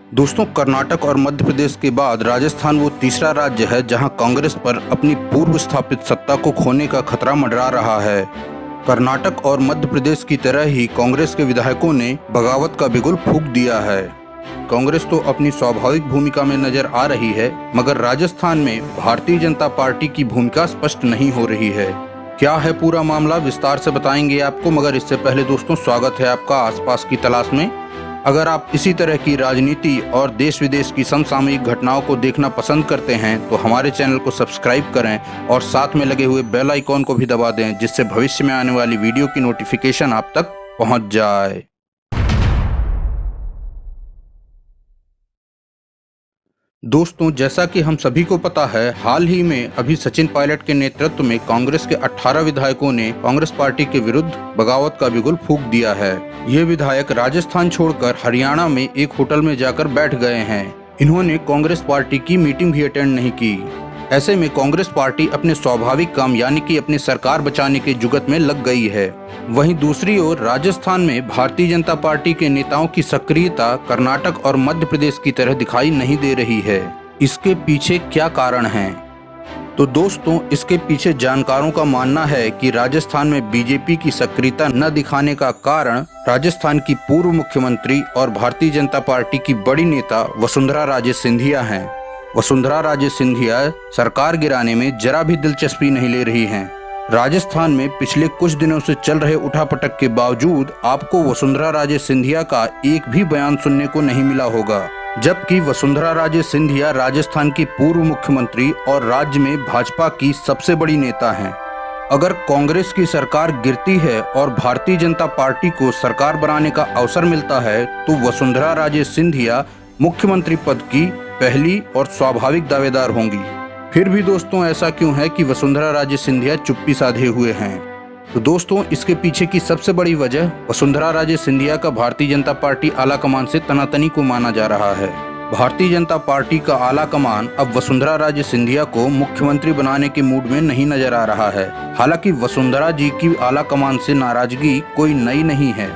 दोस्तों, कर्नाटक और मध्य प्रदेश के बाद राजस्थान वो तीसरा राज्य है जहां कांग्रेस पर अपनी पूर्व स्थापित सत्ता को खोने का खतरा मंडरा रहा है। कर्नाटक और मध्य प्रदेश की तरह ही कांग्रेस के विधायकों ने बगावत का बिगुल फूंक दिया है। कांग्रेस तो अपनी स्वाभाविक भूमिका में नजर आ रही है, मगर राजस्थान में भारतीय जनता पार्टी की भूमिका स्पष्ट नहीं हो रही है। क्या है पूरा मामला, विस्तार से बताएंगे आपको, मगर इससे पहले दोस्तों स्वागत है आपका आसपास की तलाश में। अगर आप इसी तरह की राजनीति और देश विदेश की समसामयिक घटनाओं को देखना पसंद करते हैं तो हमारे चैनल को सब्सक्राइब करें और साथ में लगे हुए बेल आइकॉन को भी दबा दें, जिससे भविष्य में आने वाली वीडियो की नोटिफिकेशन आप तक पहुंच जाए। दोस्तों, जैसा कि हम सभी को पता है, हाल ही में अभी सचिन पायलट के नेतृत्व में कांग्रेस के 18 विधायकों ने कांग्रेस पार्टी के विरुद्ध बगावत का बिगुल फूंक दिया है। ये विधायक राजस्थान छोड़कर हरियाणा में एक होटल में जाकर बैठ गए हैं। इन्होंने कांग्रेस पार्टी की मीटिंग भी अटेंड नहीं की। ऐसे में कांग्रेस पार्टी अपने स्वाभाविक काम यानी कि अपनी सरकार बचाने के जुगत में लग गई है। वहीं दूसरी ओर राजस्थान में भारतीय जनता पार्टी के नेताओं की सक्रियता कर्नाटक और मध्य प्रदेश की तरह दिखाई नहीं दे रही है। इसके पीछे क्या कारण है? तो दोस्तों, इसके पीछे जानकारों का मानना है कि राजस्थान में बीजेपी की सक्रियता न दिखाने का कारण राजस्थान की पूर्व मुख्यमंत्री और भारतीय जनता पार्टी की बड़ी नेता वसुंधरा राजे सिंधिया हैं। वसुंधरा राजे सिंधिया सरकार गिराने में जरा भी दिलचस्पी नहीं ले रही हैं। राजस्थान में पिछले कुछ दिनों से चल रहे उठापटक के बावजूद आपको वसुंधरा राजे सिंधिया का एक भी बयान सुनने को नहीं मिला होगा, जबकि वसुंधरा राजे सिंधिया राजस्थान की पूर्व मुख्यमंत्री और राज्य में भाजपा की सबसे बड़ी नेता हैं। अगर कांग्रेस की सरकार गिरती है और भारतीय जनता पार्टी को सरकार बनाने का अवसर मिलता है तो वसुंधरा राजे सिंधिया मुख्यमंत्री पद की पहली और स्वाभाविक दावेदार होंगी। फिर भी दोस्तों, ऐसा क्यों है कि वसुंधरा राजे सिंधिया चुप्पी साधे हुए हैं? तो दोस्तों, इसके पीछे की सबसे बड़ी वजह वसुंधरा राजे सिंधिया का भारतीय जनता पार्टी आलाकमान से तनातनी को माना जा रहा है। भारतीय जनता पार्टी का आलाकमान अब वसुंधरा राजे सिंधिया को मुख्यमंत्री बनाने के मूड में नहीं नजर आ रहा है। हालांकि वसुंधरा जी की आलाकमान से नाराजगी कोई नई नहीं है।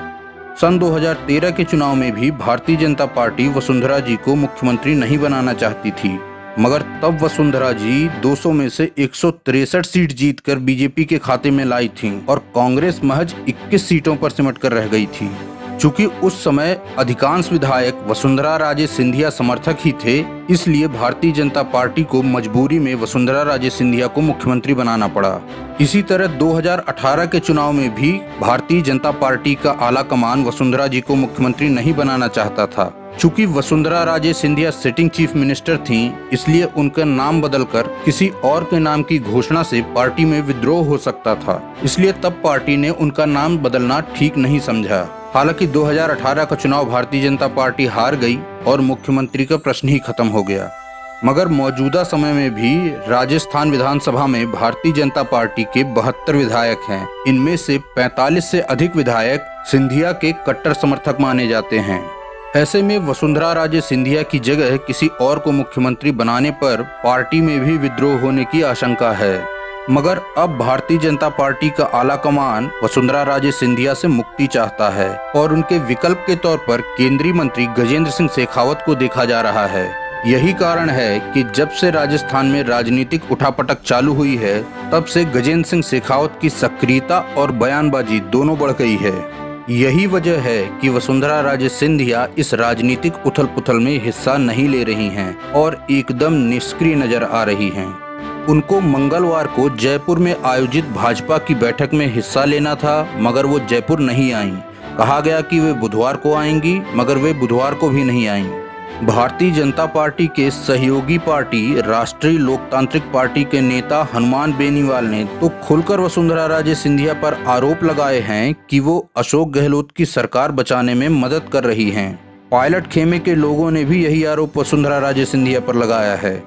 सन 2013 के चुनाव में भी भारतीय जनता पार्टी वसुंधरा जी को मुख्यमंत्री नहीं बनाना चाहती थी, मगर तब वसुंधरा जी 200 में से 163 सीट जीतकर बीजेपी के खाते में लाई थीं और कांग्रेस महज 21 सीटों पर सिमट कर रह गई थी। चूंकि उस समय अधिकांश विधायक वसुंधरा राजे सिंधिया समर्थक ही थे, इसलिए भारतीय जनता पार्टी को मजबूरी में वसुंधरा राजे सिंधिया को मुख्यमंत्री बनाना पड़ा। इसी तरह 2018 के चुनाव में भी भारतीय जनता पार्टी का आलाकमान वसुंधरा जी को मुख्यमंत्री नहीं बनाना चाहता था। चूंकि Vasundhara Raje Scindia sitting chief minister थीं, इसलिए उनका नाम बदलकर किसी और के नाम की घोषणा से पार्टी में विद्रोह हो सकता था। इसलिए तब पार्टी ने उनका नाम बदलना ठीक नहीं समझा। हालांकि 2018 का चुनाव भारतीय जनता पार्टी हार गई और मुख्यमंत्री का प्रश्न ही खत्म हो गया। मगर मौजूदा समय में भी राजस्थान विधानसभा में भारतीय जनता पार्टी के 72 विधायक हैं। इनमें से 45 से अधिक विधायक सिंधिया के कट्टर समर्थक माने जाते हैं। ऐसे में वसुंधरा राजे सिंधिया की जगह किसी और को मुख्यमंत्री बनाने पर पार्टी में भी विद्रोह होने की आशंका है। मगर अब भारतीय जनता पार्टी का आलाकमान वसुंधरा राजे सिंधिया से मुक्ति चाहता है और उनके विकल्प के तौर पर केंद्रीय मंत्री गजेंद्र सिंह शेखावत को देखा जा रहा है। यही कारण है कि जब से राजस्थान में राजनीतिक उठापटक चालू हुई है, तब से गजेंद्र सिंह शेखावत की सक्रियता और बयानबाजी दोनों बढ़ गई है। यही वजह है कि वसुंधरा राजे सिंधिया इस राजनीतिक उथल पुथल में हिस्सा नहीं ले रही हैं और एकदम निष्क्रिय नजर आ रही हैं। उनको मंगलवार को जयपुर में आयोजित भाजपा की बैठक में हिस्सा लेना था, मगर वो जयपुर नहीं आईं। कहा गया कि वे बुधवार को आएंगी, मगर वे बुधवार को भी नहीं आईं। भारतीय जनता पार्टी के सहयोगी पार्टी राष्ट्रीय लोकतांत्रिक पार्टी के नेता हनुमान बेनीवाल ने तो खुलकर वसुंधरा राजे सिंधिया पर आरोप लगाए हैं कि वो अशोक गहलोत की सरकार बचाने में मदद कर रही हैं। पायलट खेमे के लोगों ने भी यही आरोप वसुंधरा राजे सिंधिया पर लगाया है।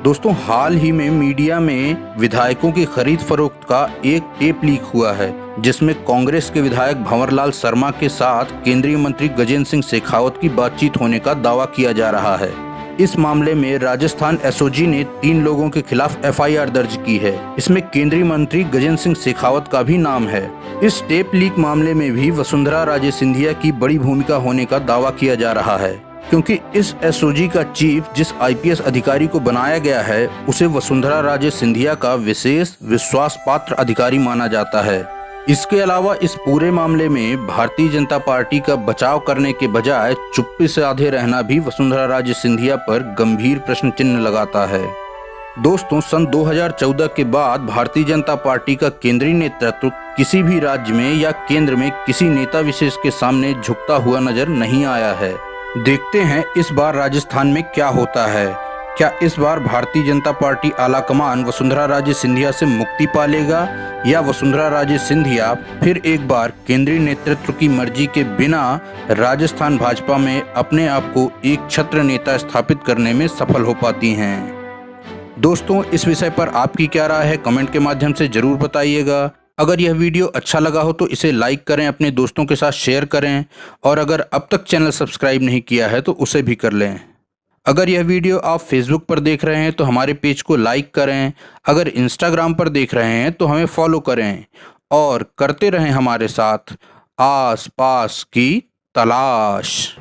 दोस्तों, हाल ही में मीडिया में विधायकों की खरीद फरोख्त का एक टेप लीक हुआ है, जिसमें कांग्रेस के विधायक भंवरलाल शर्मा के साथ केंद्रीय मंत्री गजेंद्र सिंह शेखावत की बातचीत होने का दावा किया जा रहा है। इस मामले में राजस्थान एसओजी ने 3 लोगों के खिलाफ एफआईआर दर्ज की है। इसमें केंद्रीय मंत्री गजेंद्र सिंह शेखावत का भी नाम है। इस टेप लीक मामले में भी वसुंधरा राजे सिंधिया की बड़ी भूमिका होने का दावा किया जा रहा है। क्योंकि इस एसओजी का चीफ जिस आईपीएस अधिकारी को बनाया गया है उसे वसुंधरा राजे सिंधिया का विशेष विश्वास पात्र अधिकारी माना जाता है। इसके अलावा इस पूरे मामले में भारतीय जनता पार्टी का बचाव करने के बजाय चुप्पी से आधे रहना भी वसुंधरा राजे सिंधिया पर गंभीर प्रश्न चिन्ह लगाता है। दोस्तों, सन 2014 के बाद भारतीय जनता पार्टी का केंद्रीय नेतृत्व किसी भी राज्य में या केंद्र में किसी नेता विशेष के सामने झुकता हुआ नजर नहीं आया है। देखते हैं इस बार राजस्थान में क्या होता है। क्या इस बार भारतीय जनता पार्टी आलाकमान वसुंधरा राजे सिंधिया से मुक्ति पा लेगा या वसुंधरा राजे सिंधिया फिर एक बार केंद्रीय नेतृत्व की मर्जी के बिना राजस्थान भाजपा में अपने आप को एक छत्र नेता स्थापित करने में सफल हो पाती हैं। दोस्तों, इस विषय पर आपकी क्या राय है कमेंट के माध्यम से जरूर बताइएगा। अगर यह वीडियो अच्छा लगा हो तो इसे लाइक करें, अपने दोस्तों के साथ शेयर करें और अगर अब तक चैनल सब्सक्राइब नहीं किया है तो उसे भी कर लें। अगर यह वीडियो आप फेसबुक पर देख रहे हैं तो हमारे पेज को लाइक करें, अगर इंस्टाग्राम पर देख रहे हैं तो हमें फॉलो करें और करते रहें हमारे साथ आस पास की तलाश।